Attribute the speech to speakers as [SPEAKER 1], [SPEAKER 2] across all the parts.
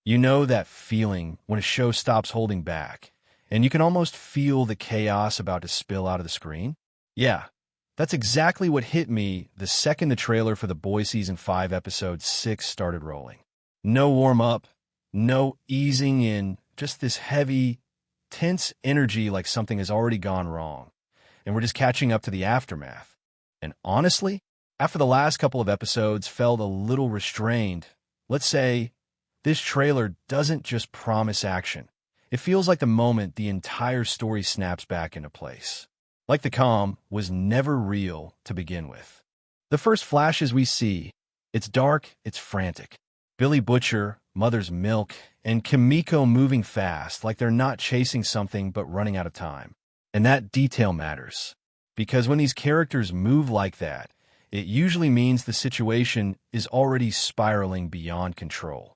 [SPEAKER 1] You know that feeling when a show stops holding back, and you can almost feel the chaos about to spill out of the screen? Yeah, that's exactly what hit me the second the trailer for The Boys Season 5 Episode 6 started rolling. No warm-up, no easing in, just this heavy, tense energy like something has already gone wrong, and we're just catching up to the aftermath. And honestly, after the last couple of episodes felt a little restrained, let's say, this trailer doesn't just promise action. It feels like the moment the entire story snaps back into place. Like the calm was never real to begin with. The first flashes we see, it's dark, it's frantic. Billy Butcher, Mother's Milk, and Kimiko moving fast like they're not chasing something but running out of time. And that detail matters. Because when these characters move like that, it usually means the situation is already spiraling beyond control.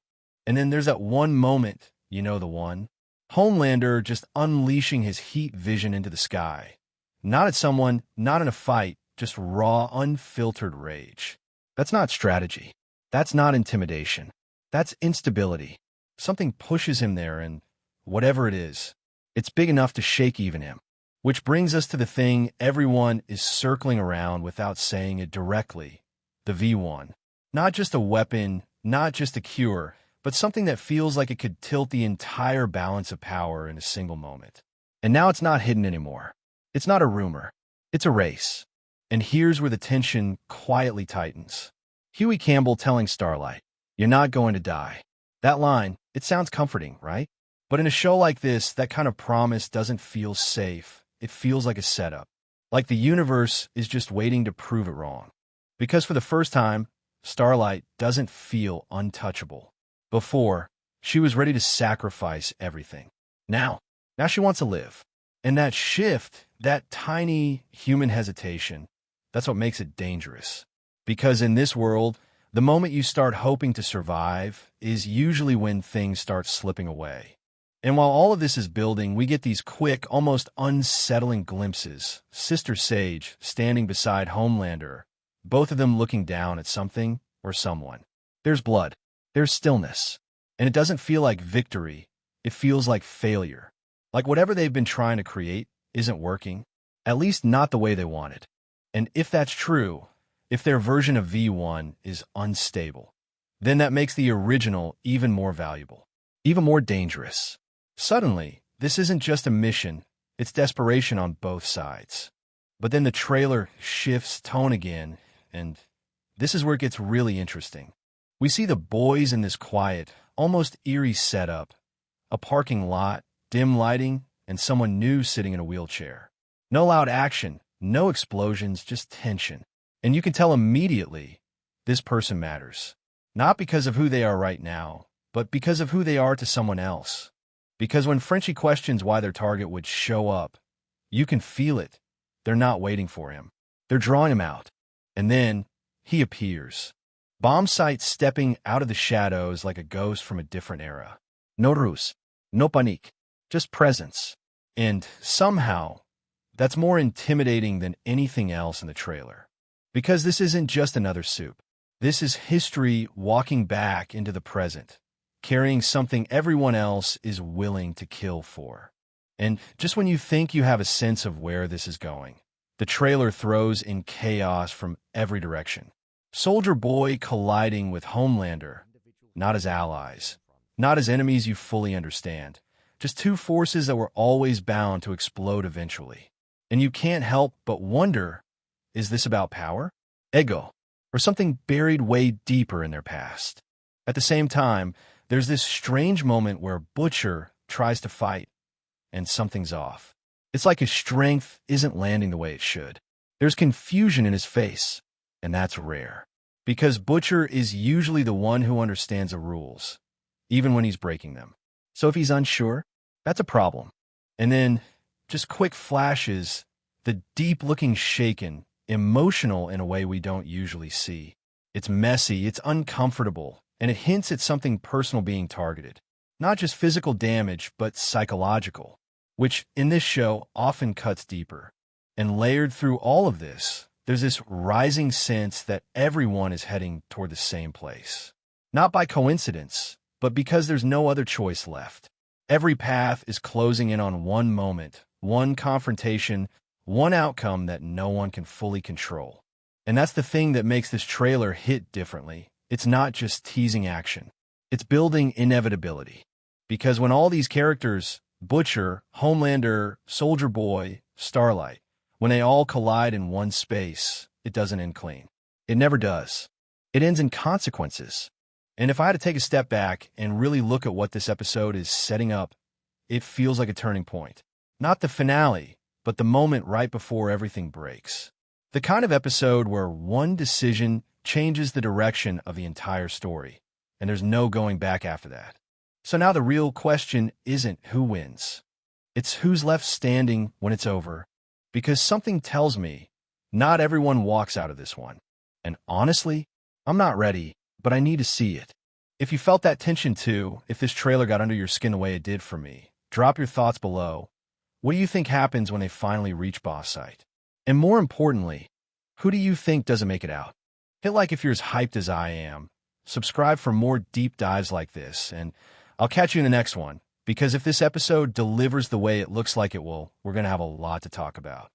[SPEAKER 1] And then there's that one moment, you know the one? Homelander just unleashing his heat vision into the sky. Not at someone, not in a fight, just raw, unfiltered rage. That's not strategy. That's not intimidation. That's instability. Something pushes him there, and whatever it is, it's big enough to shake even him. Which brings us to the thing everyone is circling around without saying it directly. The V1. Not just a weapon, not just a cure, but something that feels like it could tilt the entire balance of power in a single moment. And now it's not hidden anymore. It's not a rumor. It's a race. And here's where the tension quietly tightens. Huey Campbell telling Starlight, "You're not going to die." That line, it sounds comforting, right? But in a show like this, that kind of promise doesn't feel safe. It feels like a setup. Like the universe is just waiting to prove it wrong. Because for the first time, Starlight doesn't feel untouchable. Before, she was ready to sacrifice everything. Now she wants to live. And that shift, that tiny human hesitation, that's what makes it dangerous. Because in this world, the moment you start hoping to survive is usually when things start slipping away. And while all of this is building, we get these quick, almost unsettling glimpses. Sister Sage standing beside Homelander, both of them looking down at something or someone. There's blood. There's stillness. And it doesn't feel like victory. It feels like failure. Like whatever they've been trying to create isn't working. At least not the way they wanted. And if that's true, if their version of V1 is unstable, then that makes the original even more valuable, even more dangerous. Suddenly, this isn't just a mission, it's desperation on both sides. But then the trailer shifts tone again, and this is where it gets really interesting. We see the boys in this quiet, almost eerie setup, a parking lot, dim lighting, and someone new sitting in a wheelchair. No loud action, no explosions, just tension. And you can tell immediately this person matters. Not because of who they are right now, but because of who they are to someone else. Because when Frenchie questions why their target would show up, you can feel it. They're not waiting for him. They're drawing him out. And then he appears. Bombsite stepping out of the shadows like a ghost from a different era. No ruse, no panique, just presence. And somehow, that's more intimidating than anything else in the trailer. Because this isn't just another soup. This is history walking back into the present, carrying something everyone else is willing to kill for. And just when you think you have a sense of where this is going, the trailer throws in chaos from every direction. Soldier Boy colliding with Homelander, not as allies, not as enemies you fully understand, just two forces that were always bound to explode eventually. And you can't help but wonder, is this about power, ego, or something buried way deeper in their past? At the same time, there's this strange moment where Butcher tries to fight, and something's off. It's like his strength isn't landing the way it should. There's confusion in his face, and that's rare. Because Butcher is usually the one who understands the rules, even when he's breaking them. So if he's unsure, that's a problem. And then, just quick flashes, the deep-looking shaken, emotional in a way we don't usually see. It's messy, it's uncomfortable, and it hints at something personal being targeted. Not just physical damage, but psychological, which in this show often cuts deeper. And layered through all of this, there's this rising sense that everyone is heading toward the same place. Not by coincidence, but because there's no other choice left. Every path is closing in on one moment, one confrontation, one outcome that no one can fully control. And that's the thing that makes this trailer hit differently. It's not just teasing action. It's building inevitability. Because when all these characters, Butcher, Homelander, Soldier Boy, Starlight, when they all collide in one space, it doesn't end clean. It never does. It ends in consequences. And if I had to take a step back and really look at what this episode is setting up, it feels like a turning point. Not the finale, but the moment right before everything breaks. The kind of episode where one decision changes the direction of the entire story, and there's no going back after that. So now the real question isn't who wins. It's who's left standing when it's over, because something tells me not everyone walks out of this one. And honestly, I'm not ready, but I need to see it. If you felt that tension too, if this trailer got under your skin the way it did for me, drop your thoughts below. What do you think happens when they finally reach Bombsite? And more importantly, who do you think doesn't make it out? Hit like if you're as hyped as I am. Subscribe for more deep dives like this, and I'll catch you in the next one, because if this episode delivers the way it looks like it will, we're going to have a lot to talk about.